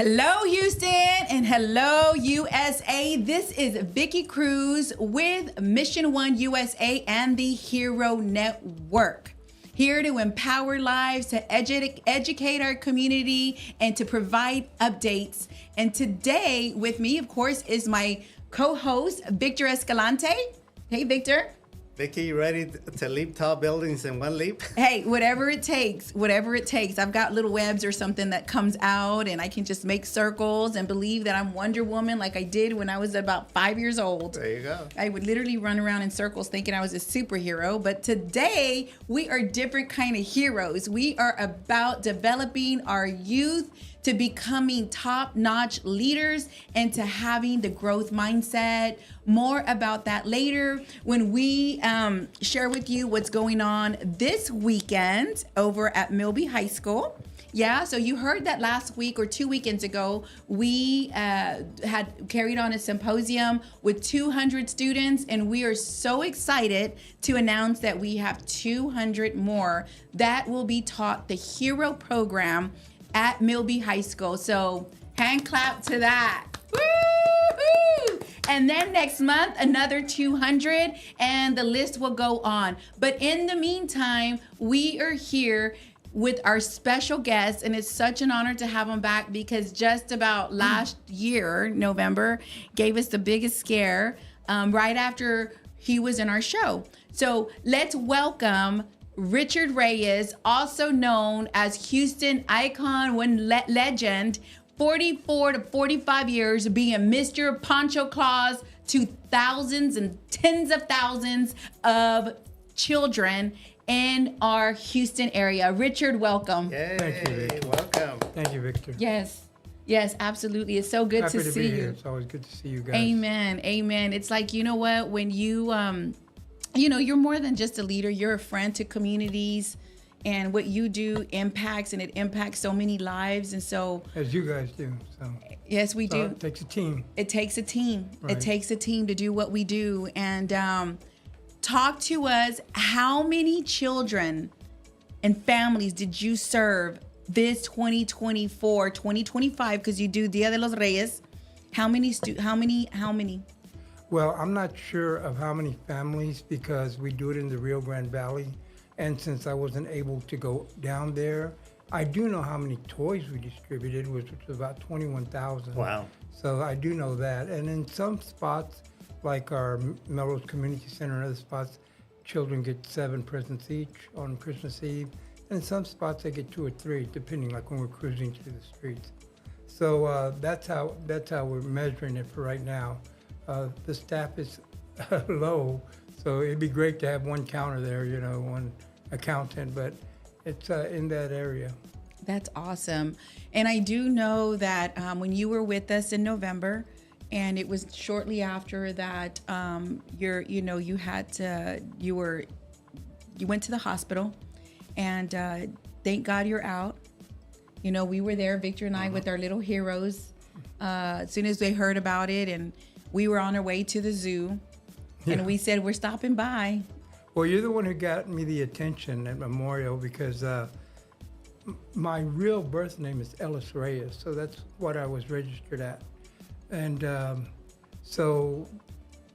Hello, Houston, and hello, USA. This is Vicky Cruz with Mission One USA and the Hero Network. Here to empower lives, to educate our community, and to provide updates. And today with me, of course, is my co-host, Victor Escalante. Hey, Victor. Vicky, you ready to leap tall buildings in one leap? Hey, whatever it takes, whatever it takes. I've got little webs or something that comes out and I can just make circles and believe that I'm Wonder Woman like I did when I was about 5 years old. There you go. I would literally run around in circles thinking I was a superhero. But today we are different kind of heroes. We are about developing our youth to becoming top-notch leaders and to having the growth mindset. More about that later when we share with you what's going on this weekend over at Milby High School. Yeah, so you heard that last week or 2 weekends ago, we had carried on a symposium with 200 students, and we are so excited to announce that we have 200 more that will be taught the Hero program at Milby High School. So hand clap to that. Woo-hoo! And then next month, another 200, and the list will go on. But in the meantime, we are here with our special guest, and it's such an honor to have him back because just about last year, November, gave us the biggest scare right after he was in our show. So let's welcome Richard Reyes, also known as Houston icon, one legend, 44 to 45 years, being Mr. Poncho Claus to thousands and tens of thousands of children in our Houston area. Richard, welcome. Yay, Thank you, Victor. welcome. Thank you, Victor. Yes, absolutely. It's so good Happy to see be here. you. It's always good to see you guys. Amen. It's like, you know what, when you, you're more than just a leader, you're a friend to communities, and what you do impacts, and it impacts so many lives. And so, As you guys do. So, yes, we do. It takes a team. It takes a team. It Right. takes a team to do what we do. And talk to us, how many children and families did you serve this 2024, 2025, because you do Dia de los Reyes? How many? Well, I'm not sure of how many families because we do it in the Rio Grande Valley. And since I wasn't able to go down there, I do know how many toys we distributed, which was about 21,000. Wow. So I do know that. And in some spots, like our Melrose Community Center and other spots, children get 7 presents each on Christmas Eve. And in some spots, they get 2 or 3, depending, like when we're cruising through the streets. So that's how we're measuring it for right now. The staff is low, so it'd be great to have one counter there, one accountant, but it's in that area. That's awesome. And I do know that when you were with us in November, and it was shortly after that, you went to the hospital, and thank God you're out. We were there, Victor and I, with our little heroes, as soon as they heard about it, and we were on our way to the zoo, and we said, we're stopping by. Well, you're the one who got me the attention at Memorial because my real birth name is Ellis Reyes, so that's what I was registered at. And so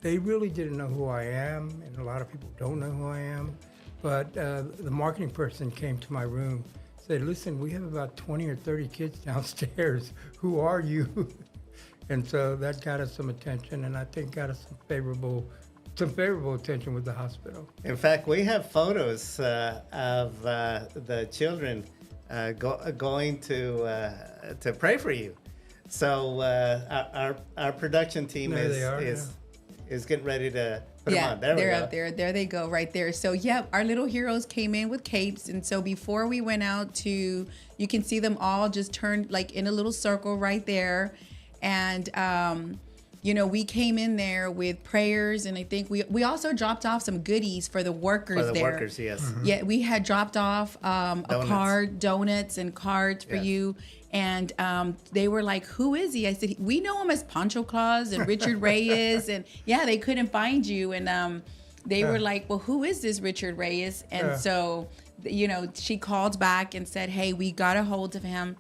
they really didn't know who I am, and a lot of people don't know who I am. But the marketing person came to my room, said, listen, we have about 20 or 30 kids downstairs. Who are you? And so that got us some attention, and I think got us some favorable attention with the hospital. In fact, we have photos of the children going to pray for you. So our production team is getting ready to put them on. They're up there. There they go, right there. So, our little heroes came in with capes. And so before we went out you can see them all just turned like in a little circle right there. And, we came in there with prayers, and I think we also dropped off some goodies for the workers there. For the workers, yes. Mm-hmm. Yeah, we had dropped off donuts and cards for you. And they were like, who is he? I said, we know him as Poncho Claus and Richard Reyes. And they couldn't find you. And they were like, well, who is this Richard Reyes? And so, she called back and said, hey, we got a hold of him.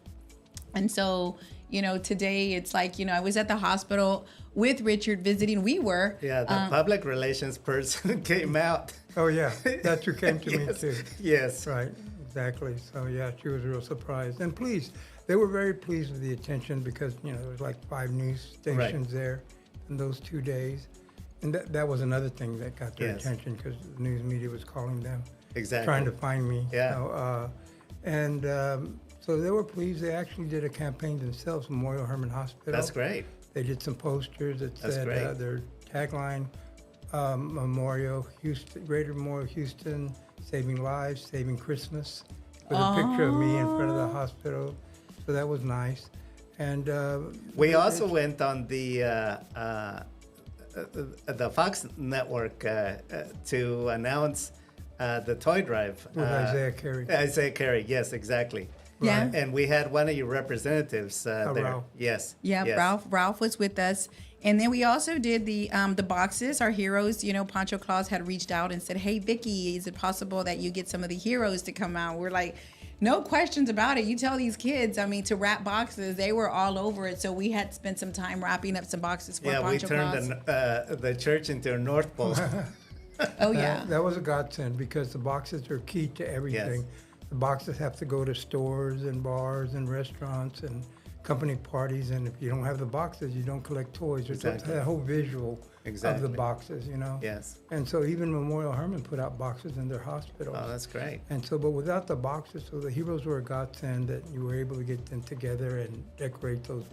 And so, today it's like, I was at the hospital with Richard visiting. We were. Yeah, the public relations person came out. Oh, yeah, that's who came to me Yes, too. Yes. Right, exactly. So, yeah, she was real surprised. And pleased. They were very pleased with the attention because, there was like 5 news stations there in those 2 days. And that was another thing that got their Yes. attention because the news media was calling them, Exactly. trying to find me. Yeah. So they were pleased. They actually did a campaign themselves, Memorial Hermann Hospital. That's great. They did some posters that That's said great. their tagline, Memorial Houston, Greater Memorial Houston, saving lives, saving Christmas, with a picture of me in front of the hospital. So that was nice. And We also went on the Fox network to announce the toy drive. with Isaiah Carey. Isaiah Carey, yes, exactly. Yeah. And we had one of your representatives there. Ralph. Yes. Yeah, yes. Ralph was with us. And then we also did the boxes, our heroes. Pancho Claus had reached out and said, "Hey, Vicky, is it possible that you get some of the heroes to come out?" We're like, no questions about it. You tell these kids, to wrap boxes. They were all over it. So we had spent some time wrapping up some boxes for Yeah, we Pancho turned Claus. the church into a North Pole. Oh, yeah. That was a godsend because the boxes are key to everything. Yes. The boxes have to go to stores and bars and restaurants and company parties. And if you don't have the boxes, you don't collect toys. It's Exactly. that whole visual of Exactly. the boxes, Yes. And so even Memorial Hermann put out boxes in their hospitals. Oh, that's great. And so, but without the boxes, so the heroes were a godsend that you were able to get them together and decorate those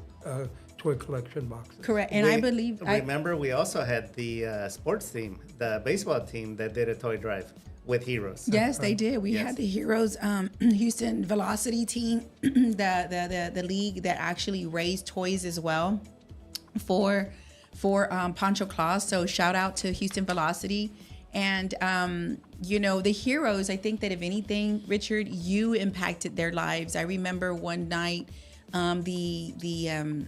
toy collection boxes. Correct. And I believe... Remember, we also had the sports team, the baseball team that did a toy drive with heroes. Yes, they did. We Yes. had the Heroes Houston Velocity team, the league that actually raised toys as well for Pancho Claus. So shout out to Houston Velocity. And the heroes, I think that if anything, Richard, you impacted their lives. I remember one night the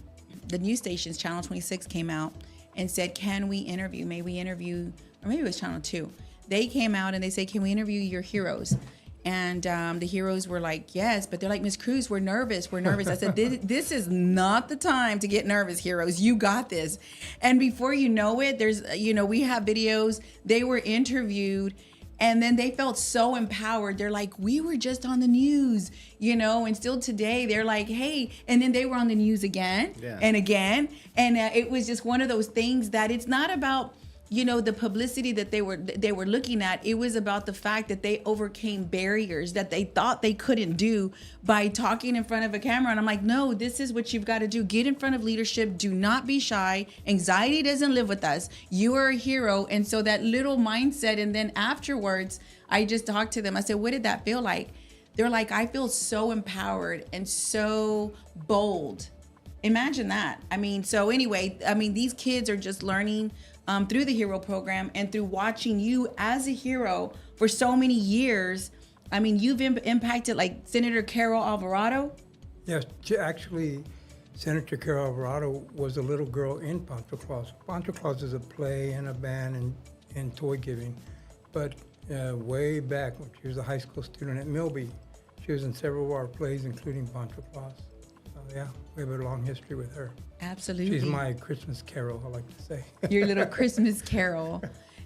news stations, Channel 26 came out and said, may we interview, or maybe it was Channel 2. They came out and they said, can we interview your heroes? And the heroes were like, yes, but they're like, Miss Cruz, we're nervous. I said, this is not the time to get nervous, heroes. You got this. And before you know it, there's, we have videos. They were interviewed and then they felt so empowered. They're like, we were just on the news, and still today they're like, hey, and then they were on the news again and again. And it was just one of those things that it's not about, the publicity that they were looking at. It was about the fact that they overcame barriers that they thought they couldn't do by talking in front of a camera. And I'm like, no, this is what you've got to do. Get in front of leadership. Do not be shy. Anxiety doesn't live with us. You are a hero. And so that little mindset. And then afterwards, I just talked to them. I said, what did that feel like? They're like, I feel so empowered and so bold. Imagine that. So anyway, these kids are just learning through the hero program and through watching you as a hero for so many years. You've impacted like Senator Carol Alvarado. Yes, actually, Senator Carol Alvarado was a little girl in Pancho Claus. Pancho Claus is a play and a band and toy giving. But way back when she was a high school student at Milby, she was in several of our plays, including Pancho Claus. So yeah, we have a long history with her. Absolutely. She's my Christmas carol, I like to say. Your little Christmas carol.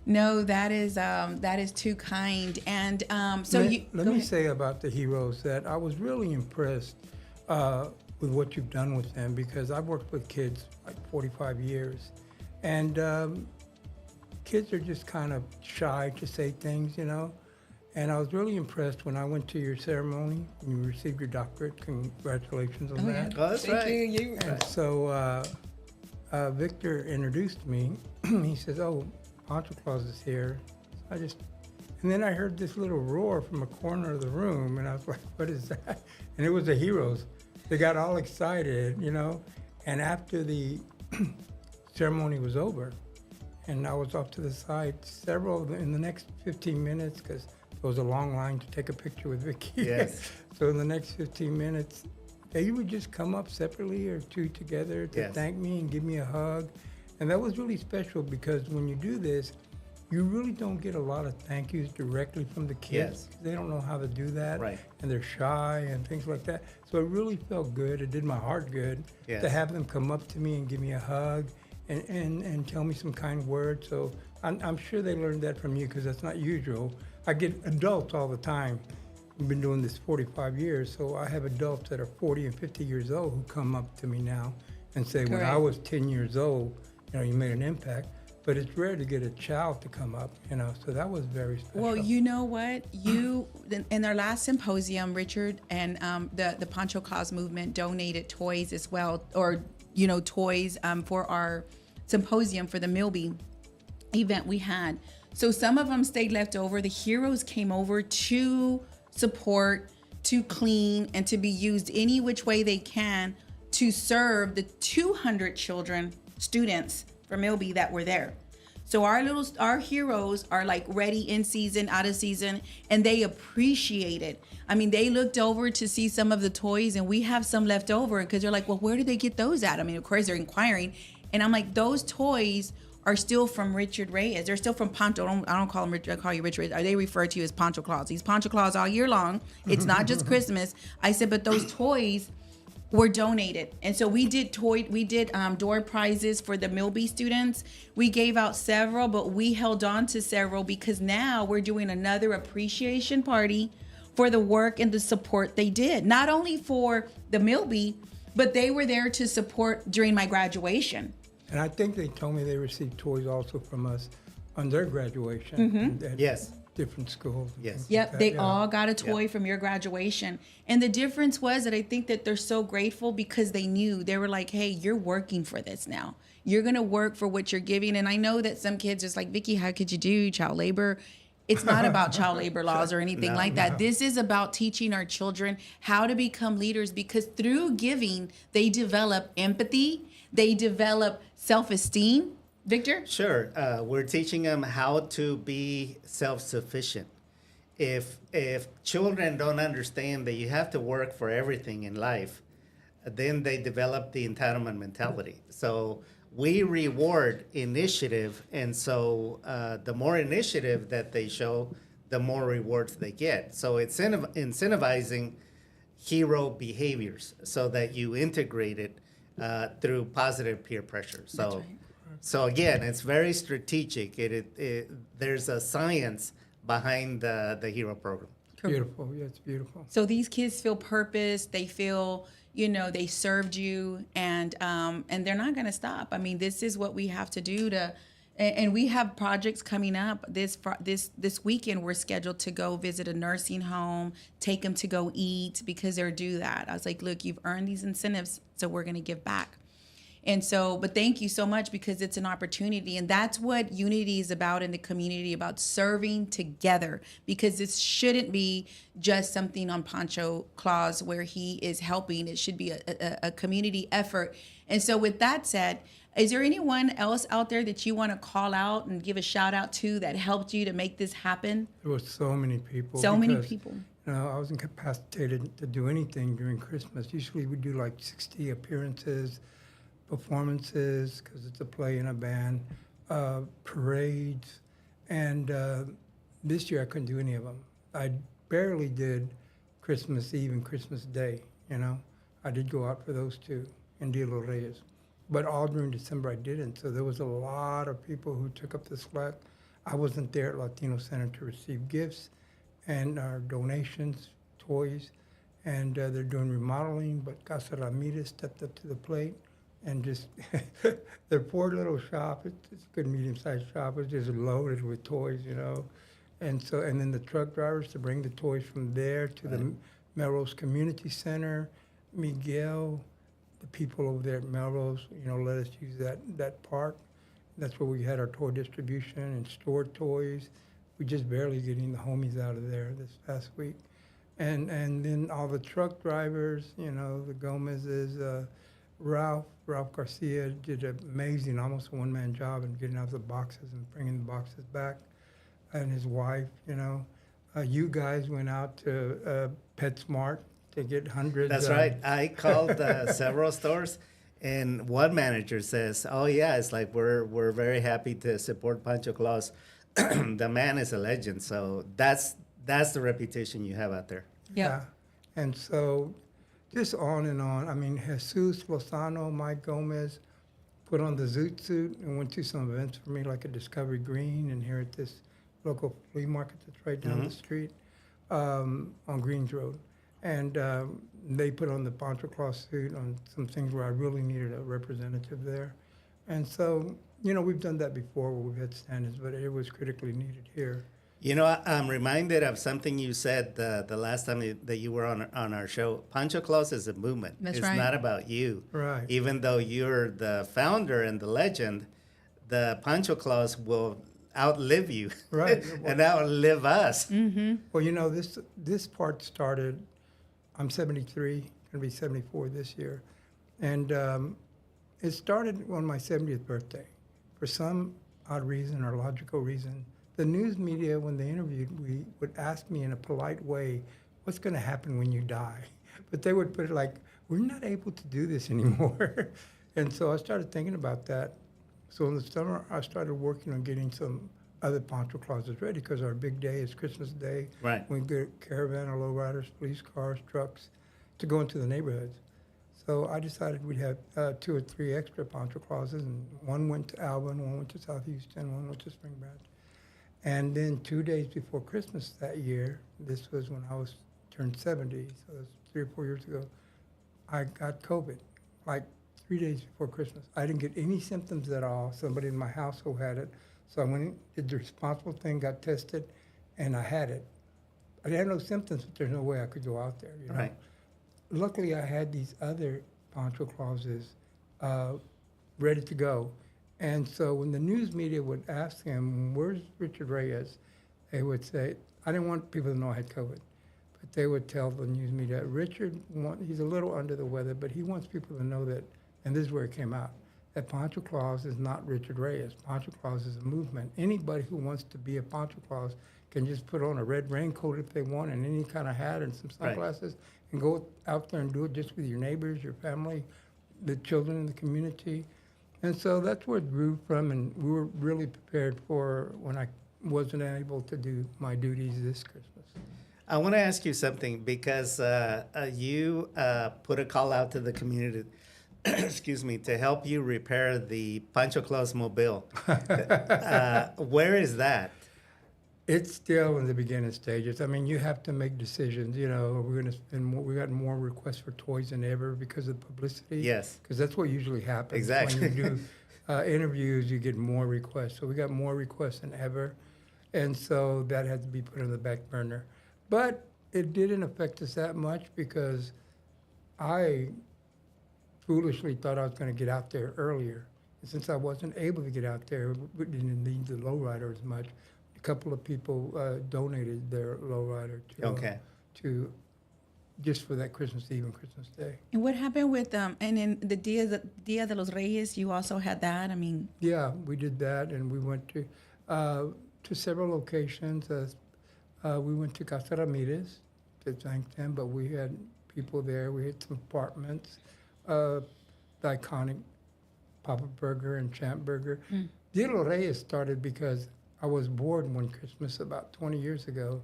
No, that is too kind. And Let me say about the heroes that I was really impressed with what you've done with them because I've worked with kids like 45 years, and kids are just kind of shy to say things, And I was really impressed when I went to your ceremony and you received your doctorate. Congratulations on that. Oh, that's right. Thank you. And so Victor introduced me. He says, "Oh, Pancho Claus is here." And then I heard this little roar from a corner of the room, and I was like, "What is that?" And it was the heroes. They got all excited, And after the ceremony was over, and I was off to the side, several of them in the next 15 minutes, because there was a long line to take a picture with Vicky. Yes. So in the next 15 minutes, they would just come up separately or two together to Yes. thank me and give me a hug. And that was really special because when you do this, you really don't get a lot of thank yous directly from the kids. Yes. They don't know how to do that. Right. And they're shy and things like that. So it really felt good. It did my heart good Yes. to have them come up to me and give me a hug and tell me some kind words. So I'm sure they learned that from you because that's not usual. I get adults all the time. We've been doing this 45 years, so I have adults that are 40 and 50 years old who come up to me now and say, when I Correct. was 10 years old, you made an impact. But it's rare to get a child to come up, so that was very special. Well, you know what? In our last symposium, Richard and the Pancho Claus movement donated toys as well, or toys for our symposium for the Milby event we had. So some of them stayed left over. The heroes came over to support, to clean, and to be used any which way they can to serve the 200 students from Milby that were there. So our heroes are like ready in season, out of season, and they appreciate it. I mean, they looked over to see some of the toys, and we have some left over because they're like, well, where did they get those at? I mean, of course they're inquiring, and I'm like, those toys are still from Richard Reyes. They're still from Pancho. I don't call him Richard. I call you Richard. They refer to you as Pancho Claus. He's Pancho Claus all year long. It's not just Christmas. I said, but those toys were donated, and so we did door prizes for the Milby students. We gave out several, but we held on to several because now we're doing another appreciation party for the work and the support they did, not only for the Milby, but they were there to support during my graduation. And I think they told me they received toys also from us on their graduation. At Yes. different schools. and Yes. things like Yep, that, they yeah. all got a toy from your graduation. And the difference was that I think that they're so grateful because they knew, they were like, hey, you're working for this now. You're going to work for what you're giving. And I know that some kids are like, Vicki, how could you do child labor? It's not about child labor laws or anything like that. This is about teaching our children how to become leaders, because through giving, they develop empathy, they develop self-esteem. Victor? Sure. We're teaching them how to be self-sufficient. If children don't understand that you have to work for everything in life, then they develop the entitlement mentality. So we reward initiative, and so the more initiative that they show, the more rewards they get. So it's incentivizing hero behaviors so that you integrate it through positive peer pressure. So. That's right. So again, it's very strategic. There's a science behind the Hero program. Beautiful. Yeah, it's beautiful. So these kids feel purpose. They feel, they served you, and they're not going to stop. I mean, this is what we have to do and we have projects coming up. This weekend, we're scheduled to go visit a nursing home, take them to go eat because they're due that. I was like, look, you've earned these incentives, so we're going to give back. And so, but thank you so much, because it's an opportunity. And that's what unity is about in the community, about serving together, because this shouldn't be just something on Pancho Claus where he is helping. It should be a community effort. And so with that said, is there anyone else out there that you want to call out and give a shout out to that helped you to make this happen? There were so many people. So many because, people. I was incapacitated to do anything during Christmas. Usually we do like 60 appearances, performances, because it's a play and a band, parades, and this year I couldn't do any of them. I barely did Christmas Eve and Christmas Day, I did go out for those two in Dia de los Reyes. But all during December I didn't, so there was a lot of people who took up the slack. I wasn't there at Latino Center to receive gifts and our donations, toys, and they're doing remodeling, but Casa Ramirez stepped up to the plate. And just their poor little shop, it's a good medium-sized shop, was just loaded with toys, And then the truck drivers to bring the toys from there to the Melrose Community Center, Miguel, the people over there at Melrose, let us use that park. That's where we had our toy distribution and stored toys. We just barely getting the homies out of there this past week. And then all the truck drivers, the Gomez's, Ralph Garcia did an amazing, almost one-man job in getting out the boxes and bringing the boxes back, and his wife, You guys went out to PetSmart to get hundreds. That's right. I called several stores, and one manager says, "Oh yeah, it's like we're very happy to support Pancho Claus." the man is a legend. So that's the reputation you have out there. Yep. And so just on and on. I mean, Jesus Lozano, Mike Gomez put on the Zoot suit and went to some events for me, like at Discovery Green and here at this local flea market that's right down the street on Greens Road. And they put on the Poncho Claus suit on some things where I really needed a representative there. And so, you know, we've done that before where we've had stand-ins, but it was critically needed here. You know, I'm reminded of something you said the last time that you were on our show. Pancho Claus is a movement. That's it's right. not about you. Right. Even though you're the founder and the legend, the Pancho Claus will outlive you. Right. and outlive us. Well, you know, this part started, I'm 73, going to be 74 this year. And it started on my 70th birthday. For some odd reason or logical reason, the news media, when they interviewed me, would ask me in a polite way, what's going to happen when you die? But they would put it like, we're not able to do this anymore. And so I started thinking about that. So in the summer, I started working on getting some other Poncho Clauses ready because our big day is Christmas Day. Right. We get a caravan of lowriders, police cars, trucks to go into the neighborhoods. So I decided we'd have 2 or 3 extra Poncho Clauses, and one went to Alvin, one went to South Houston, one went to Spring Branch. And then 2 days before Christmas that year, this was when I was turned 70, so it was 3 or 4 years ago, I got COVID, like 3 days before Christmas. I didn't get any symptoms at all. Somebody in my household had it. So I went in, did the responsible thing, got tested, and I had it. I had no symptoms, but there's no way I could go out there, you know? Right. Luckily, I had these other Poncho Clauses ready to go. And so when the news media would ask him, where's Richard Reyes? They would say, I didn't want people to know I had COVID. But they would tell the news media, he's a little under the weather, but he wants people to know that, and this is where it came out, that Poncho Claus is not Richard Reyes. Poncho Claus is a movement. Anybody who wants to be a Poncho Claus can just put on a red raincoat if they want and any kind of hat and some sunglasses and go out there and do it just with your neighbors, your family, the children in the community. And so that's where it grew from, and we were really prepared for when I wasn't able to do my duties this Christmas. I want to ask you something because you put a call out to the community, excuse me, to help you repair the Pancho Claus mobile. Where is that? It's still in the beginning stages. I mean, you have to make decisions. You know, we're going to spend more. We got more requests for toys than ever because of publicity. Yes. Because that's what usually happens. Exactly. When you do interviews, you get more requests. So we got more requests than ever, and so that had to be put on the back burner. But it didn't affect us that much because I foolishly thought I was going to get out there earlier. And since I wasn't able to get out there, we didn't need the lowrider as much. A couple of people donated their lowrider to just for that Christmas Eve and Christmas Day. And what happened with and in the Dia de los Reyes, you also had that. I mean, Yeah, we did that, and we went to several locations. We went to Casa Ramirez to thank them, but we had people there. We had some apartments, the iconic Papa Burger and Champ Burger. Dia de los Reyes started because I was bored one Christmas about 20 years ago,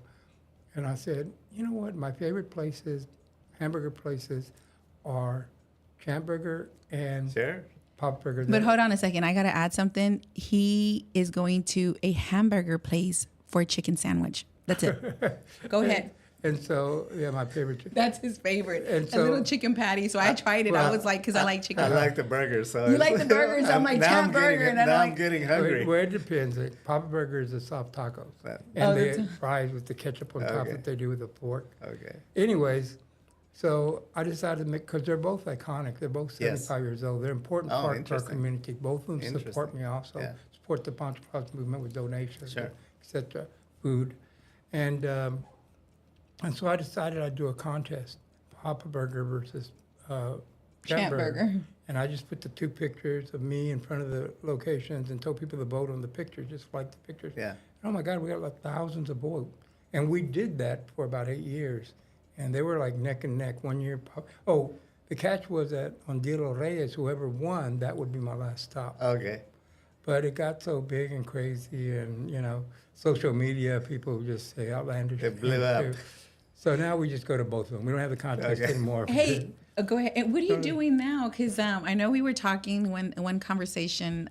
and I said, you know what, my favorite places, hamburger places, are Champ Burger and Sure. Papa Burger. but hold on a second. I got to add something. He is going to a hamburger place for a chicken sandwich. That's it. Go ahead. And so, yeah, my favorite. That's his favorite. And a so- little chicken patty. So I tried it. I was like, because I like chicken. I like the burgers. So You like the burgers? I'm like, now Champ Burger, and I'm now I'm like- getting hungry. Where it depends. Papa Burger is a soft tacos. Right. And Oh, the that's- fries with the ketchup on top Okay. that they do with the fork. Okay. Anyways, so I decided to make, because they're both iconic. They're both Yes. 75 years old. They're an important Oh, part of our interesting. community. Both of them support Interesting. me also. Yeah. Support the Poncho Claus movement with donations, Sure. et cetera, food. And so I decided I'd do a contest, Papa Burger versus Champ Burger. And I just put the 2 pictures of me in front of the locations and told people to vote on the pictures, just like the pictures. Yeah. Oh my God, we got like thousands of votes. And we did that for about 8 years. And they were like neck and neck. 1 year. The catch was that on Dia de los Reyes, whoever won, that would be my last stop. Okay. But it got so big and crazy, and social media people just say outlandish It blew things, up. too. So now we just go to both of them. We don't have the contest Okay. anymore. Hey, go ahead. And what are you Go ahead. doing now? Because I know we were talking when one conversation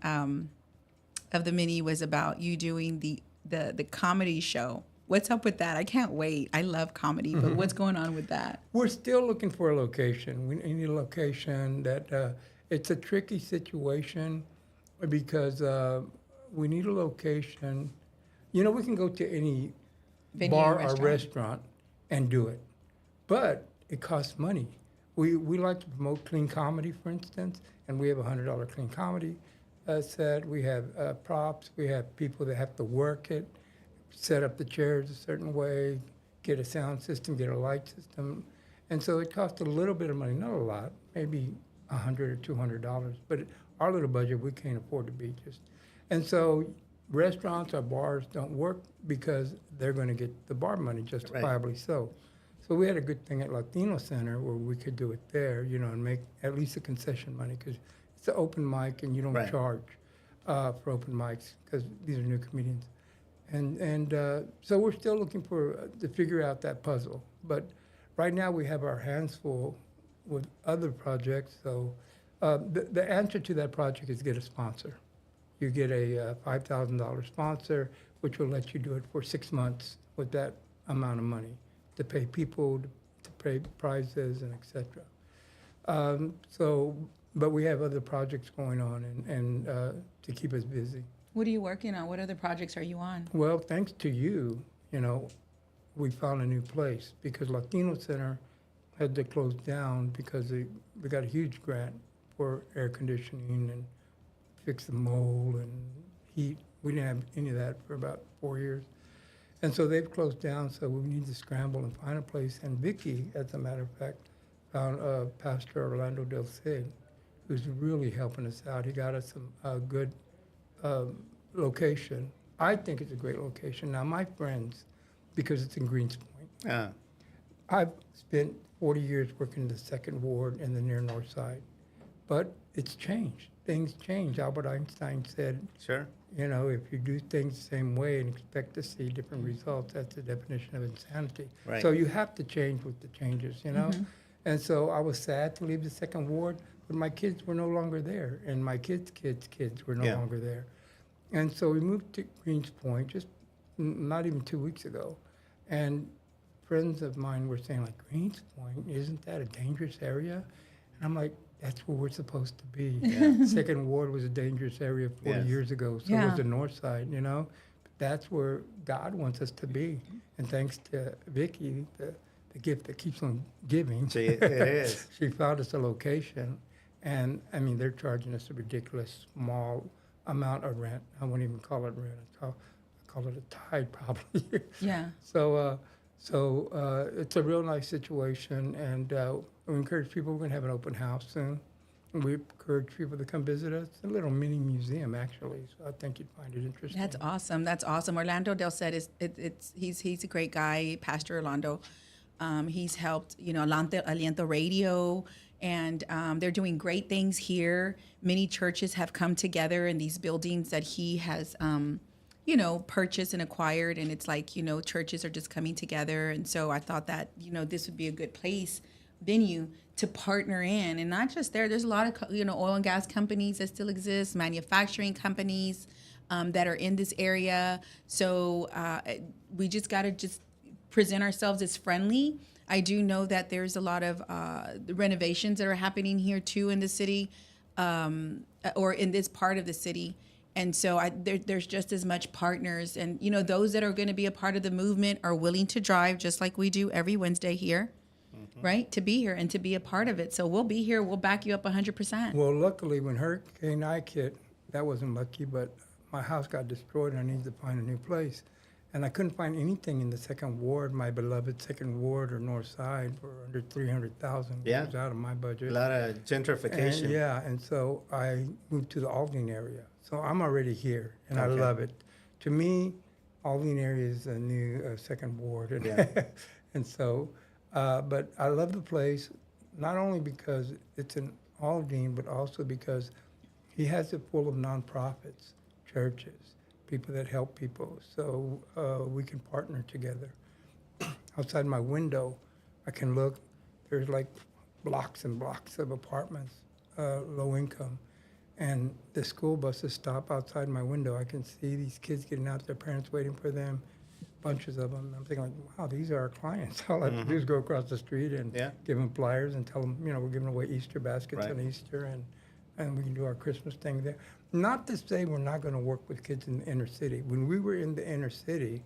of the mini was about you doing the comedy show. What's up with that? I can't wait. I love comedy, but what's going on with that? We're still looking for a location. We need a location that it's a tricky situation because we need a location. We can go to any Venue, bar restaurant. or restaurant and do it, but it costs money. We like to promote clean comedy, for instance, and we have a $100 clean comedy set. We have props. We have people that have to work it, set up the chairs a certain way, get a sound system, get a light system. And so it costs a little bit of money, not a lot, maybe $100 or $200. But our little budget, we can't afford to be just. And so restaurants or bars don't work because they're going to get the bar money, justifiably so. So we had a good thing at Latino Center where we could do it there, and make at least a concession money because it's an open mic and you don't Right. charge for open mics because these are new comedians. And so we're still looking to figure out that puzzle. But right now we have our hands full with other projects. So the answer to that project is get a sponsor. You get a $5,000 sponsor, which will let you do it for 6 months with that amount of money to pay people, to pay prizes, and et cetera. But we have other projects going on and to keep us busy. What are you working on? What other projects are you on? Well, thanks to you, we found a new place because Latino Center had to close down because we got a huge grant for air conditioning and fix the mold and heat. We didn't have any of that for about 4 years. And so they've closed down, so we need to scramble and find a place. And Vicky, as a matter of fact, found Pastor Orlando Del Cid, who's really helping us out. He got us some good location. I think it's a great location. Now, my friends, because it's in Greens Point, I've spent 40 years working in the Second Ward in the near North Side, but it's changed. Things change. Albert Einstein said, Sure. if you do things the same way and expect to see different results, that's the definition of insanity. Right. So you have to change with the changes, And so I was sad to leave the Second Ward, but my kids were no longer there, and my kids' kids were no Yeah. longer there. And so we moved to Greens Point just not even 2 weeks ago. And friends of mine were saying, like, Greens Point, isn't that a dangerous area? And I'm like, that's where we're supposed to be. Yeah. Second Ward was a dangerous area 40 Yes. years ago, so Yeah. was the North Side, But that's where God wants us to be. And thanks to Vicky, the gift that keeps on giving, It is. she found us a location. And, I mean, they're charging us a ridiculous small amount of rent. I won't even call it rent. I call it a tithe, probably. Yeah. So it's a real nice situation, and we encourage people. We're going to have an open house soon. And we encourage people to come visit us. It's a little mini museum, actually. So I think you'd find it interesting. That's awesome. That's awesome. Orlando Del Cid he's a great guy, Pastor Orlando. He's helped, Aliento Radio, and they're doing great things here. Many churches have come together in these buildings that he has, purchased and acquired, and it's like, churches are just coming together. And so I thought that, this would be a good venue to partner in, and not just there. There's a lot of, oil and gas companies that still exist, manufacturing companies that are in this area. So we just got to just present ourselves as friendly. I do know that there's a lot of renovations that are happening here too in the city, or in this part of the city. And so there's just as much partners, and those that are going to be a part of the movement are willing to drive, just like we do every Wednesday here, right? To be here and to be a part of it. So we'll be here. We'll back you up 100%. Well, luckily, when Hurricane Ike hit, that wasn't lucky, but my house got destroyed and I needed to find a new place. And I couldn't find anything in the Second Ward, my beloved Second Ward or North Side, for under $300,000. Yeah. It was out of my budget. A lot of gentrification. And so I moved to the Aldine area. So I'm already here, and I Okay. love it. To me, Aldine area is a new Second Ward. And, Yeah. and so, but I love the place, not only because it's in Aldine, but also because he has it full of nonprofits. churches, people that help people, so we can partner together. Outside my window, I can look. There's like blocks and blocks of apartments, low income, and the school buses stop outside my window. I can see these kids getting out, their parents waiting for them, bunches of them. I'm thinking, like, wow, these are our clients. All I have to do is go across the street and Yeah. give them flyers and tell them, we're giving away Easter baskets Right. on Easter, and we can do our Christmas thing there. Not to say we're not going to work with kids in the inner city. When we were in the inner city,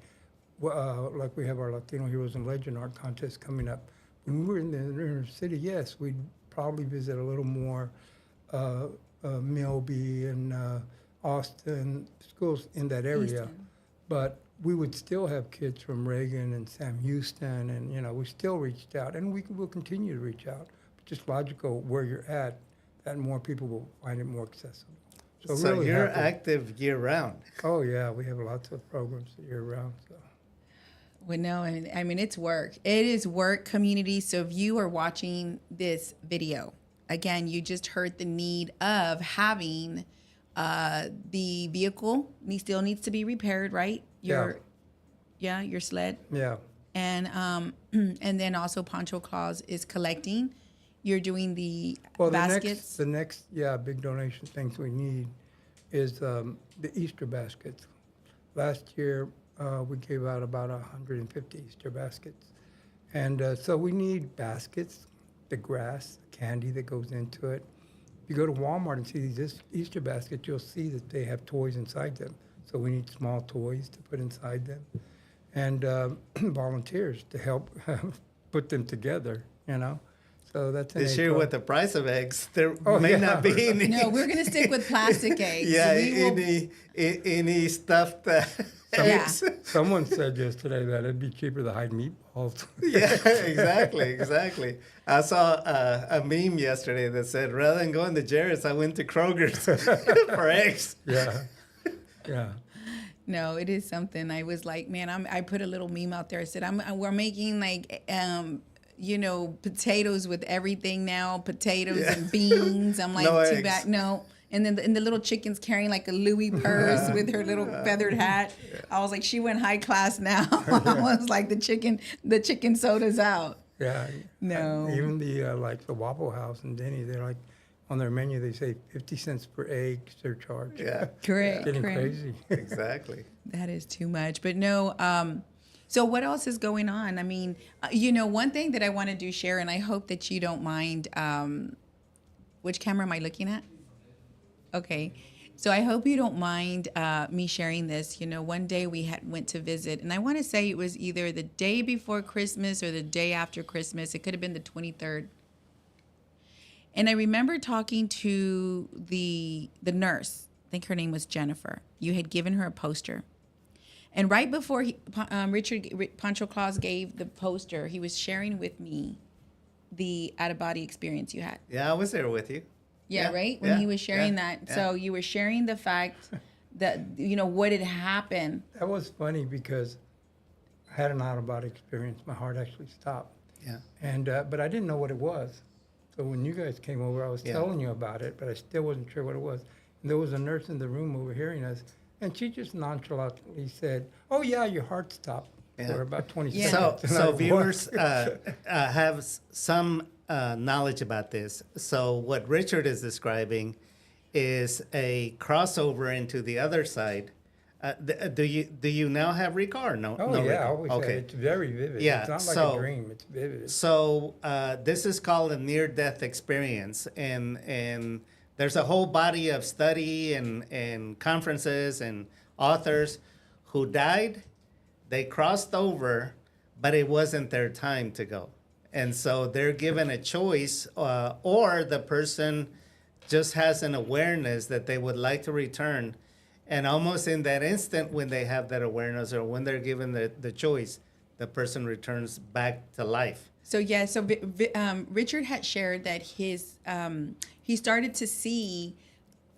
like we have our Latino Heroes and Legend art contest coming up. When we were in the inner city, yes, we'd probably visit a little more Milby and Austin, schools in that area. Houston. But we would still have kids from Reagan and Sam Houston, and we still reached out, and we'll continue to reach out. But just logical where you're at, that more people will find it more accessible. So really you're happy. active year round. Oh yeah, we have lots of programs year round. So. Well, no, I mean, it's work. It is work, community. So if you are watching this video, again, you just heard the need of having the vehicle still needs to be repaired, right? Your sled. Yeah. And and then also Poncho Claus is collecting. You're doing the Well, baskets. the next big donation things we need is the Easter baskets. Last year, we gave out about 150 Easter baskets. And so we need baskets, the grass, candy that goes into it. If you go to Walmart and see these Easter baskets, you'll see that they have toys inside them. So we need small toys to put inside them. And volunteers to help put them together, So that's an This year April. with the price of eggs, there Oh, may yeah. not be any. No, we're gonna stick with plastic eggs. Yeah, We will- any stuffed eggs. Someone said yesterday that it'd be cheaper to hide meatballs. Yeah, exactly. I saw a meme yesterday that said, rather than going to Jared's, I went to Kroger's for eggs. Yeah. Yeah. No, it is something. I was like, man, I put a little meme out there. I said, we're making like, potatoes with everything now, potatoes and beans. I'm like, No too eggs. bad. No. And then the little chicken's carrying like a Louis purse with her little feathered hat. I was like, she went high class now. I was like, the chicken soda's out. Yeah. No. Even the like the Waffle House and Denny, they're like on their menu they say 50 cents per egg surcharge. Yeah, Correct. Getting correct. crazy. exactly. That is too much. But no, so what else is going on? I mean, one thing that I want to do, Sharon, I hope that you don't mind. Which camera am I looking at? Okay. So I hope you don't mind me sharing this. One day we went to visit, and I want to say it was either the day before Christmas or the day after Christmas. It could have been the 23rd. And I remember talking to the nurse. I think her name was Jennifer. You had given her a poster. And right before Poncho Claus gave the poster, he was sharing with me the out-of-body experience you had. Yeah, I was there with you. Yeah, Yeah, right? When yeah, he was sharing yeah, that. yeah. So you were sharing the fact that, what had happened. That was funny because I had an out-of-body experience. My heart actually stopped. Yeah. And but I didn't know what it was. So when you guys came over, I was Yeah. telling you about it, but I still wasn't sure what it was. And there was a nurse in the room overhearing us, and she just nonchalantly said, "Oh yeah, your heart stopped." Yeah. For about 20 Yeah. seconds. And I So was, viewers have some knowledge about this. So what Richard is describing is a crossover into the other side. Do you now have recall or no? Oh no yeah, I recall? always okay. It's very vivid. Yeah, It's not like so- a dream. It's vivid. So this is called a near-death experience, and there's a whole body of study and conferences and authors who died. They crossed over, but it wasn't their time to go, and so they're given a choice, or the person just has an awareness that they would like to return, and almost in that instant when they have that awareness or when they're given the choice, the person returns back to life. So yeah, so Richard had shared that he started to see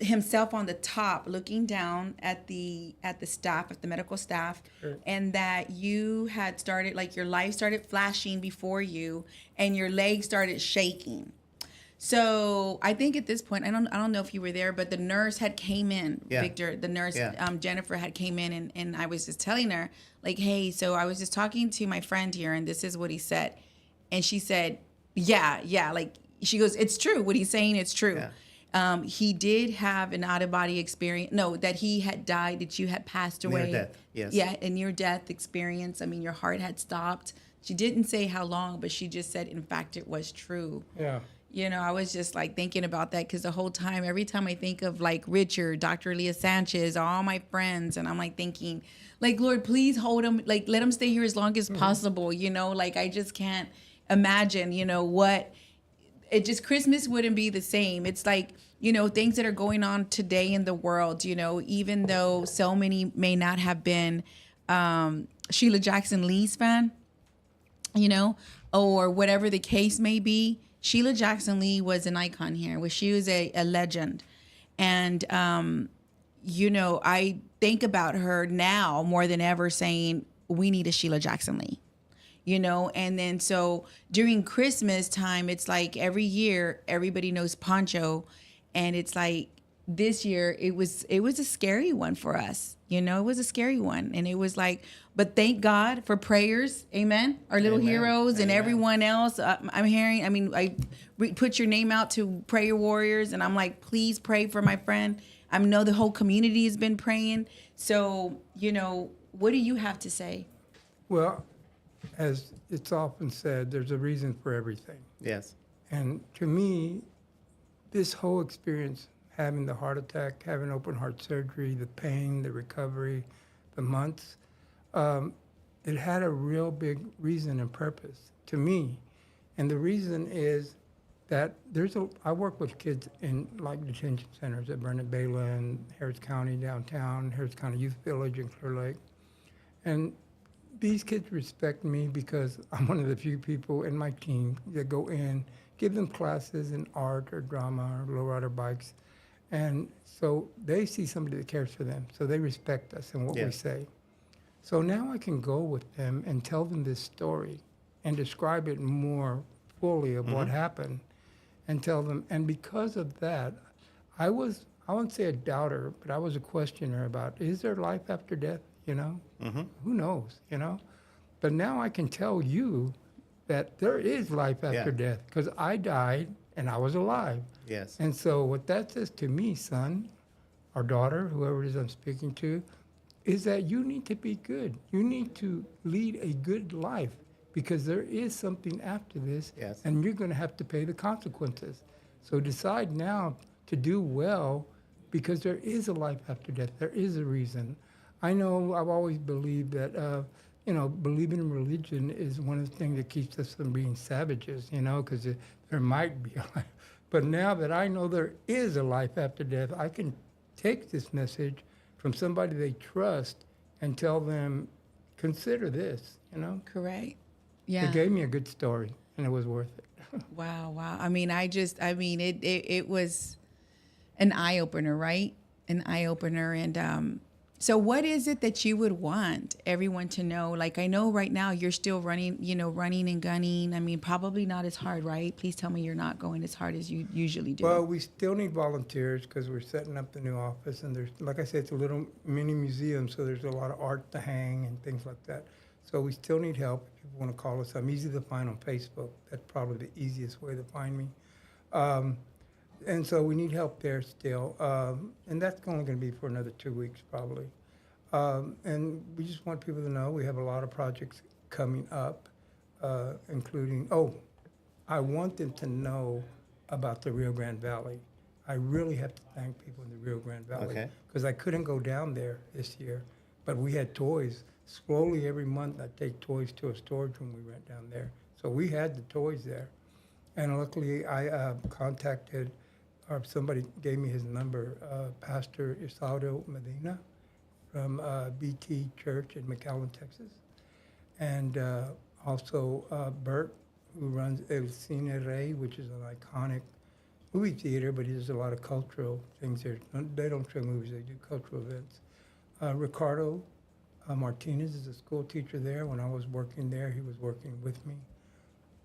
himself on the top looking down at the staff, at the medical staff, and that you had started, like, your life started flashing before you and your legs started shaking. So I think at this point, I don't know if you were there, but the nurse had came in, Yeah. Victor, the nurse, Yeah. Jennifer had came in, and I was just telling her like, hey, so I was just talking to my friend here, and this is what he said. And she said, yeah, like she goes, it's true. What he's saying, it's true. Yeah. He did have an out of body experience. No, that he had died, that you had passed away. Near death, yes. Yeah, a near death experience. I mean, your heart had stopped. She didn't say how long, but she just said, in fact, it was true. Yeah. You know, I was just like thinking about that because the whole time, every time I think of like Richard, Dr. Leah Sanchez, all my friends, and I'm like thinking, like, Lord, please hold him, like, let him stay here as long as possible. You know, like, I just can't imagine, you know, what it just Christmas wouldn't be the same. It's like, you know, things that are going on today in the world, you know, even though so many may not have been Sheila Jackson Lee's fan, you know, or whatever the case may be. Sheila Jackson Lee was an icon here, where she was a legend. And, you know, I think about her now more than ever saying, we need a Sheila Jackson Lee, you know? And then so during Christmas time, it's like every year, everybody knows Pancho. And it's like this year, it was a scary one for us. You know, it was a scary one. And it was like, but thank God for prayers. Amen. Our little Amen. heroes and Amen. everyone else. I'm hearing, I mean, I put your name out to prayer warriors, and I'm like, please pray for my friend. I know the whole community has been praying. So, you know, what do you have to say? Well, as it's often said, there's a reason for everything. Yes. And to me, this whole experience, having the heart attack, having open heart surgery, the pain, the recovery, the months, it had a real big reason and purpose to me. And the reason is that I work with kids in like detention centers at Burnett Bayland, Harris County downtown, Harris County Youth Village in Clear Lake. And these kids respect me because I'm one of the few people in my team that go in, give them classes in art or drama or lowrider bikes. And so they see somebody that cares for them. So they respect us and what we Yeah. say. So now I can go with them and tell them this story and describe it more fully of what happened and tell them. And because of that, I wouldn't say a doubter, but I was a questioner about, is there life after death? You know, who knows, you know? But now I can tell you that there is life after Yeah. death because I died and I was alive. Yes. And so what that says to me, son, or daughter, whoever it is I'm speaking to, is that you need to be good. You need to lead a good life because there is something after this, Yes. and you're going to have to pay the consequences. So decide now to do well because there is a life after death. There is a reason. I know I've always believed that, you know, believing in religion is one of the things that keeps us from being savages, you know, because there might be a life. But now that I know there is a life after death, I can take this message from somebody they trust and tell them, consider this, you know? Correct. Yeah. It gave me a good story, and it was worth it. Wow. I mean, it was an eye opener, right? An eye opener. And so what is it that you would want everyone to know? Like, I know right now you're still running and gunning. I mean, probably not as hard, right? Please tell me you're not going as hard as you usually do. Well, we still need volunteers because we're setting up the new office, and there's, like I said, it's a little mini museum, so there's a lot of art to hang and things like that. So we still need help. If people want to call us, I'm easy to find on Facebook. That's probably the easiest way to find me. And so we need help there still. And that's only going to be for another 2 weeks probably. And we just want people to know we have a lot of projects coming up, including, I want them to know about the Rio Grande Valley. I really have to thank people in the Rio Grande Valley Okay. because I couldn't go down there this year, but we had toys. Slowly every month I take toys to a storage room we rent down there. So we had the toys there. And luckily I contacted, or somebody gave me his number, Pastor Isaldo Medina from BT Church in McAllen, Texas. And also Bert, who runs El Cine Rey, which is an iconic movie theater, but he does a lot of cultural things there. They don't show movies, they do cultural events. Ricardo Martinez is a school teacher there. When I was working there, he was working with me.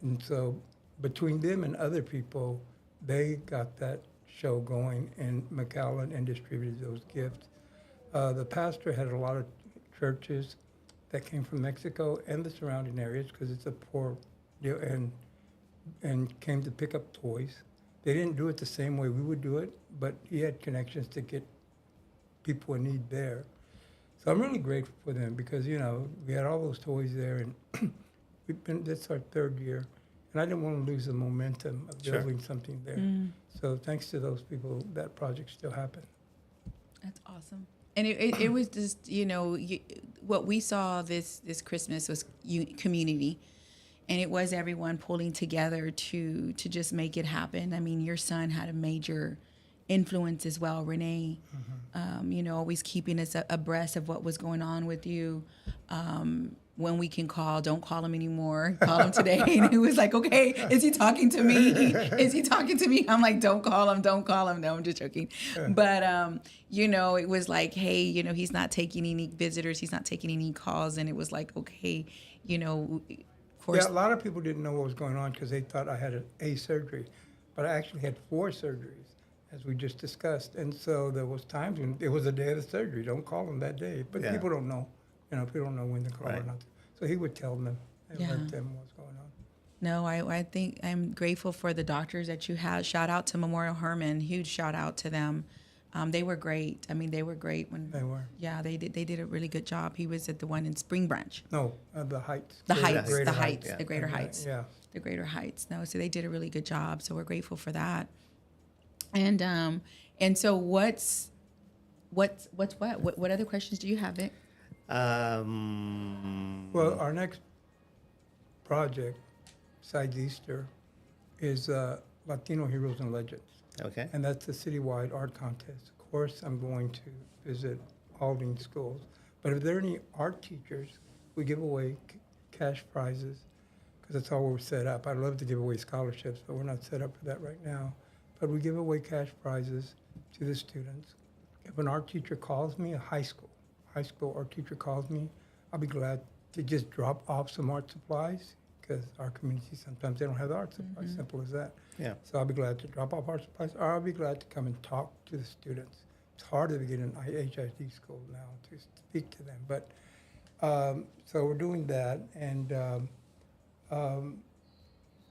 And so between them and other people, they got that show going in McAllen and distributed those gifts. The pastor had a lot of churches that came from Mexico and the surrounding areas because it's a poor deal, and came to pick up toys. They didn't do it the same way we would do it, but he had connections to get people in need there. So I'm really grateful for them because, you know, we had all those toys there, and that's our third year. And I didn't want to lose the momentum of Sure. building something there. So thanks to those people, that project still happened. That's awesome. And it was just, you know, what we saw this Christmas was community. And it was everyone pulling together to just make it happen. I mean, your son had a major influence as well, Renee. You know, always keeping us abreast of what was going on with you. When we can call, don't call him anymore. Call him today. And he was like, okay, is he talking to me? Is he talking to me? I'm like, don't call him. Don't call him. No, I'm just joking. But, you know, it was like, hey, you know, he's not taking any visitors. He's not taking any calls. And it was like, okay, you know, of course. Yeah, a lot of people didn't know what was going on because they thought I had a surgery, but I actually had 4 surgeries, as we just discussed. And so there was times when it was the day of the surgery. Don't call them that day. But Yeah. people don't know. You know, people don't know when to call or Right. not. So he would tell them and Yeah. let them what's going on. No, I think I'm grateful for the doctors that you had. Shout out to Memorial Hermann. Huge shout out to them. They were great. I mean, they were great when. They were. Yeah, they did a really good job. He was at the one in Spring Branch. No, the Heights. The Greater- Heights, Greater the Heights, yeah. the Greater Heights, Yeah. the Greater Heights. No, so they did a really good job. So we're grateful for that. And so what's what? What other questions do you have, Vic? Well, our next project, besides Easter, is Latino Heroes and Legends. Okay. And that's a citywide art contest. Of course, I'm going to visit all these schools. But if there are any art teachers, we give away cash prizes because that's how we're set up. I'd love to give away scholarships, but we're not set up for that right now. But we give away cash prizes to the students. If an art teacher calls me, a high school art teacher calls me, I'll be glad to just drop off some art supplies because our community, sometimes they don't have the art supplies, simple as that. Yeah. So I'll be glad to drop off art supplies, or I'll be glad to come and talk to the students. It's harder to get in HID school now to speak to them, but so we're doing that, and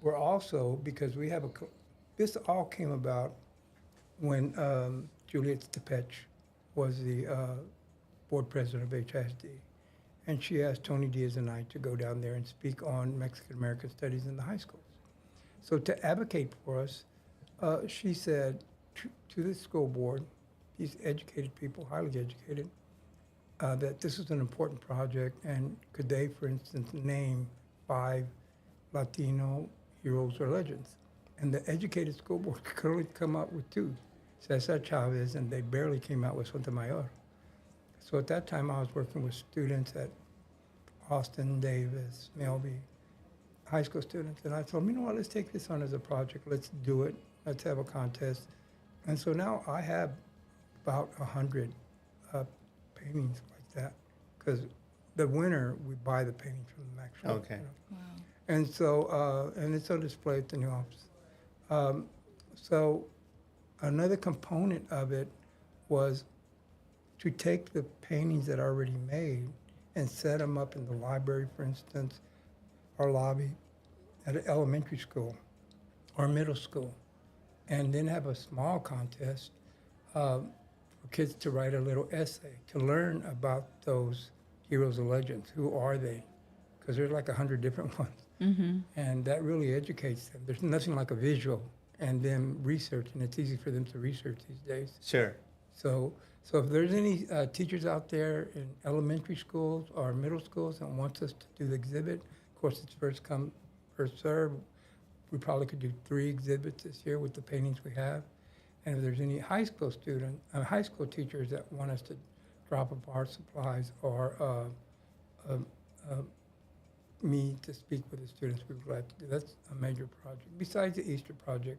we're also, because we have this all came about when Juliet Stepech was the board president of HISD. And she asked Tony Diaz and I to go down there and speak on Mexican American studies in the high schools. So to advocate for us, she said to the school board, these educated people, highly educated, that this is an important project, and could they, for instance, name 5 Latino heroes or legends? And the educated school board could only come up with 2, Cesar Chavez, and they barely came out with Sotomayor. So at that time, I was working with students at Austin, Davis, Melby, high school students, and I told them, you know what, let's take this on as a project. Let's do it. Let's have a contest. And so now I have about 100 paintings like that, because the winner, we buy the painting from the Max shop. Okay. Wow. And so, and it's on display at the new office. So another component of it was to take the paintings that are already made and set them up in the library, for instance, our lobby at an elementary school or middle school, and then have a small contest for kids to write a little essay to learn about those heroes and legends. Who are they? Because there's like 100 different ones. And that really educates them. There's nothing like a visual and them researching. It's easy for them to research these days. Sure. So if there's any teachers out there in elementary schools or middle schools that wants us to do the exhibit, of course it's first come, first serve. We probably could do 3 exhibits this year with the paintings we have. And if there's any high school high school teachers that want us to drop off art supplies or me to speak with the students, we'd be glad to do. That's a major project. Besides the Easter project,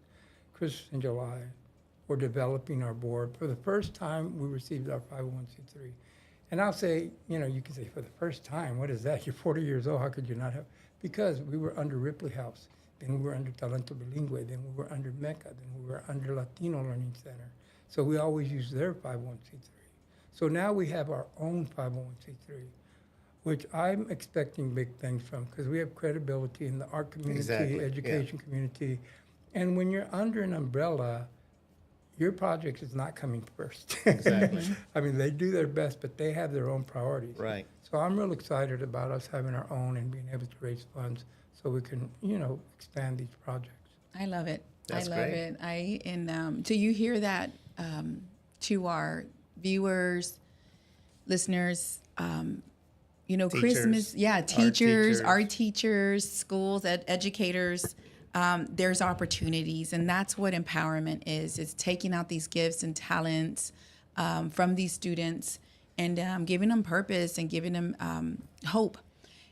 Christmas in July, we're developing our board. For the first time, we received our 501c3. And I'll say, you know, you can say, for the first time, what is that? You're 40 years old, how could you not have? Because we were under Ripley House. then we were under Talento Bilingüe, then we were under MECA, then we were under Latino Learning Center. So we always use their 501c3. So now we have our own 501c3, which I'm expecting big things from because we have credibility in the art community, Exactly, yeah. education community. And when you're under an umbrella, your project is not coming first. Exactly. I mean, they do their best, but they have their own priorities. Right. So I'm real excited about us having our own and being able to raise funds so we can, expand these projects. I love it. That's I love great. it. So you hear that to our viewers, listeners, Teachers, Christmas, art teachers, teachers. art teachers, schools, educators, there's opportunities. And that's what empowerment is. It's taking out these gifts and talents from these students and giving them purpose and giving them hope.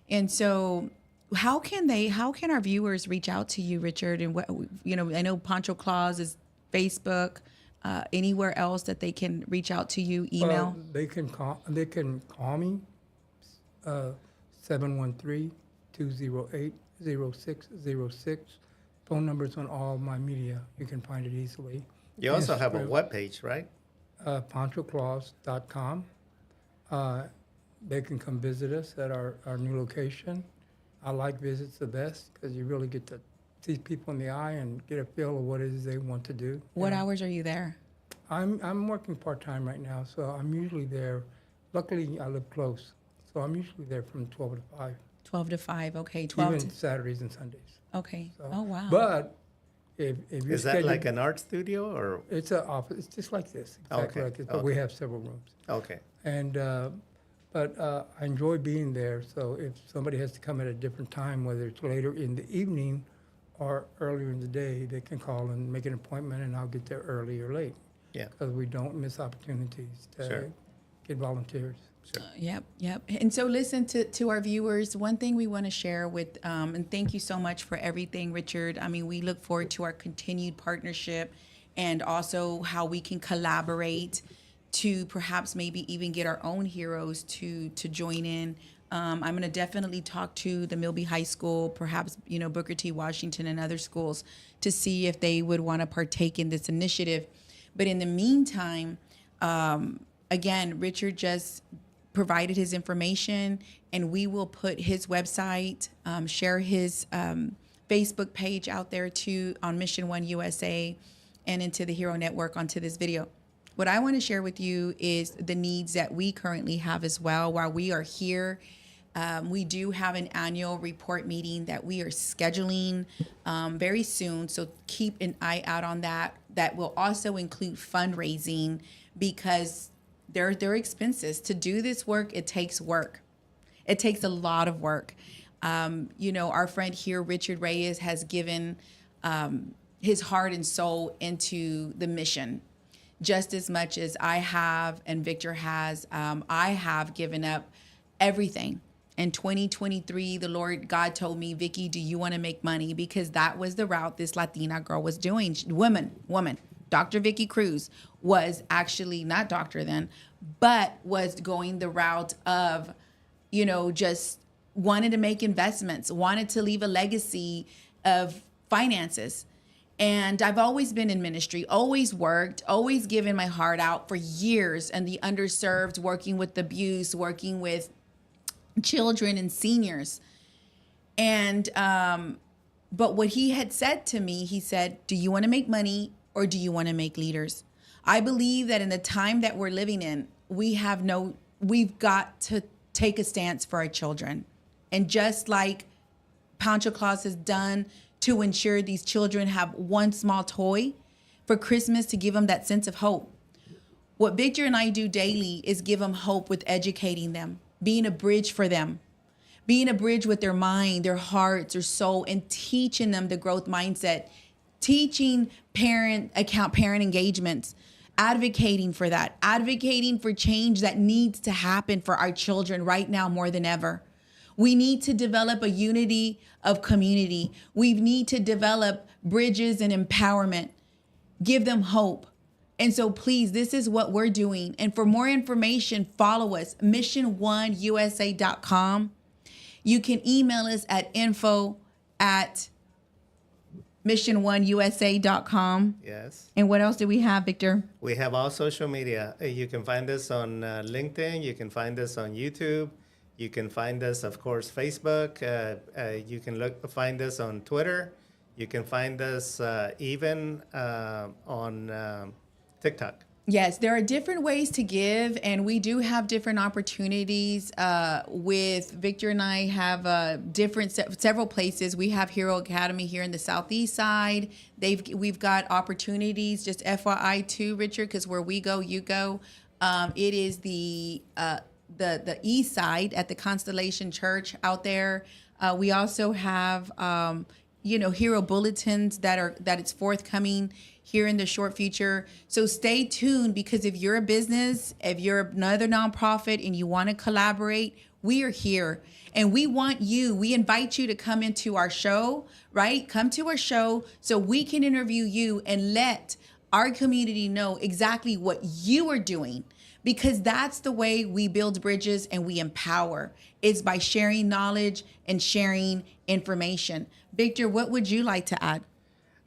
And so how can our viewers reach out to you, Richard? And I know Pancho Claus is Facebook, anywhere else that they can reach out to you, email? Well, they can call me, 713-208-0606. Phone numbers on all my media. You can find it easily. You also have a Instagram, webpage, right? PanchoClaus.com. They can come visit us at our new location. I like visits the best because you really get to see people in the eye and get a feel of what it is they want to do. What hours are you there? I'm working part-time right now, so I'm usually there. Luckily, I live close, so I'm usually there from 12 to 5, 12 to 5. Okay, 12 even to... Saturdays and Sundays. Okay. So, Oh, wow. But if you're Is that scheduled- like an art studio or? It's an office. It's just like this, exactly Okay, like this, but we okay. have several rooms. Okay. And but I enjoy being there. So if somebody has to come at a different time, whether it's later in the evening or earlier in the day, they can call and make an appointment, and I'll get there early or late. Yeah. Because we don't miss opportunities to Sure. get volunteers. Sure. Yep. And so listen to our viewers. One thing we want to share with, and thank you so much for everything, Richard. I mean, we look forward to our continued partnership and also how we can collaborate to perhaps maybe even get our own heroes to join in. I'm going to definitely talk to the Milby High School, perhaps, Booker T. Washington and other schools to see if they would want to partake in this initiative. But in the meantime, again, Richard just provided his information, and we will put his website, share his Facebook page out there too on Mission One USA and into the Hero Network onto this video. What I want to share with you is the needs that we currently have as well while we are here. We do have an annual report meeting that we are scheduling very soon. So keep an eye out on that. That will also include fundraising because they're expenses. To do this work, it takes work. It takes a lot of work. Our friend here, Richard Reyes, has given his heart and soul into the mission just as much as I have and Victor has. I have given up everything. In 2023, the Lord God told me, Vicky, do you want to make money? Because that was the route this Latina girl was doing. Woman, Dr. Vicky Cruz was actually not doctor then, but was going the route of, just wanted to make investments, wanted to leave a legacy of finances. And I've always been in ministry, always worked, always given my heart out for years, and the underserved, working with abuse, working with children and seniors. And but what he had said to me, he said, do you want to make money or do you want to make leaders? I believe that in the time that we're living in, we've got to take a stance for our children. And just like Pancho Claus has done to ensure these children have one small toy for Christmas to give them that sense of hope, what Victor and I do daily is give them hope with educating them, being a bridge for them, being a bridge with their mind, their hearts, their soul, and teaching them the growth mindset, teaching parent engagements, advocating for that, advocating for change that needs to happen for our children right now more than ever. We need to develop a unity of community. We need to develop bridges and empowerment, give them hope. And so please, this is what we're doing. And for more information, follow us, mission1usa.com. You can email us at info@, missiononeusa.com. Yes. And what else do we have, Victor? We have all social media. You can find us on LinkedIn. You can find us on YouTube. You can find us, of course, Facebook. You can find us on Twitter. You can find us even on TikTok. Yes, there are different ways to give, and we do have different opportunities. With Victor and I have several places. We have Hero Academy here in the Southeast side. We've got opportunities. Just FYI too, Richard, because where we go, you go. It is the East side at the Constellation Church out there. We also have Hero bulletins that it's forthcoming here in the short future. So stay tuned, because if you're a business, if you're another nonprofit and you want to collaborate, we are here. And we invite you to come into our show, right? Come to our show so we can interview you and let our community know exactly what you are doing, because that's the way we build bridges and we empower. It's by sharing knowledge and sharing information. Victor, what would you like to add?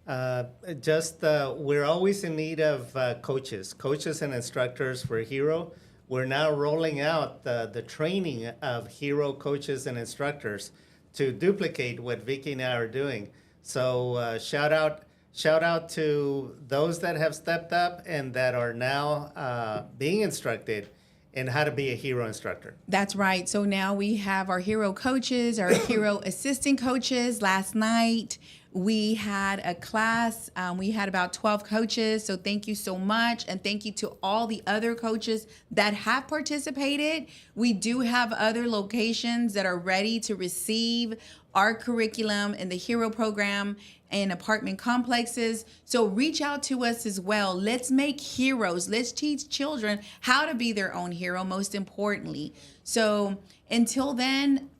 We're always in need of coaches and instructors for Hero. We're now rolling out the training of Hero coaches and instructors to duplicate what Vicky and I are doing. So shout out to those that have stepped up and that are now being instructed in how to be a Hero instructor. That's right. So now we have our Hero coaches, our Hero assistant coaches. Last night we had a class. We had about 12 coaches. So thank you so much. And thank you to all the other coaches that have participated. We do have other locations that are ready to receive our curriculum in the Hero program and apartment complexes. So reach out to us as well. Let's make heroes. Let's teach children how to be their own hero, most importantly. So until then,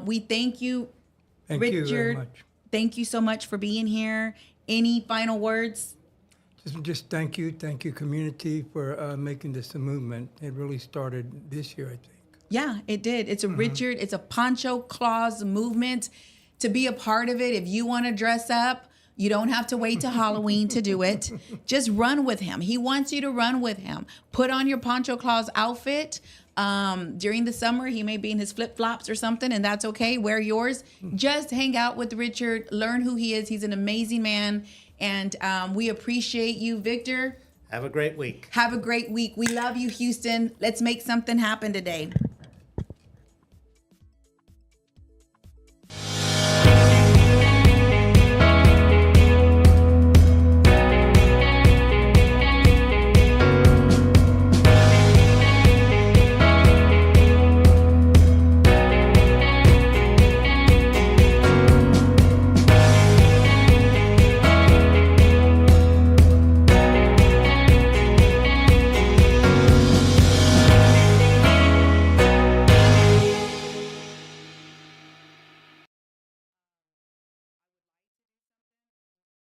we thank you, Thank Richard. you very much. Thank you so much for being here. Any final words? Just thank you, community, for making this a movement. It really started this year, I think. Yeah, it did. It's a Richard, it's a Poncho Claus movement. To be a part of it, if you want to dress up, you don't have to wait till Halloween to do it. Just run with him. He wants you to run with him. Put on your Poncho Claus outfit. During the summer, he may be in his flip-flops or something, and that's okay. Wear yours. Just hang out with Richard. Learn who he is. He's an amazing man, and we appreciate you, Victor. Have a great week. Have a great week. We love you, Houston. Let's make something happen today.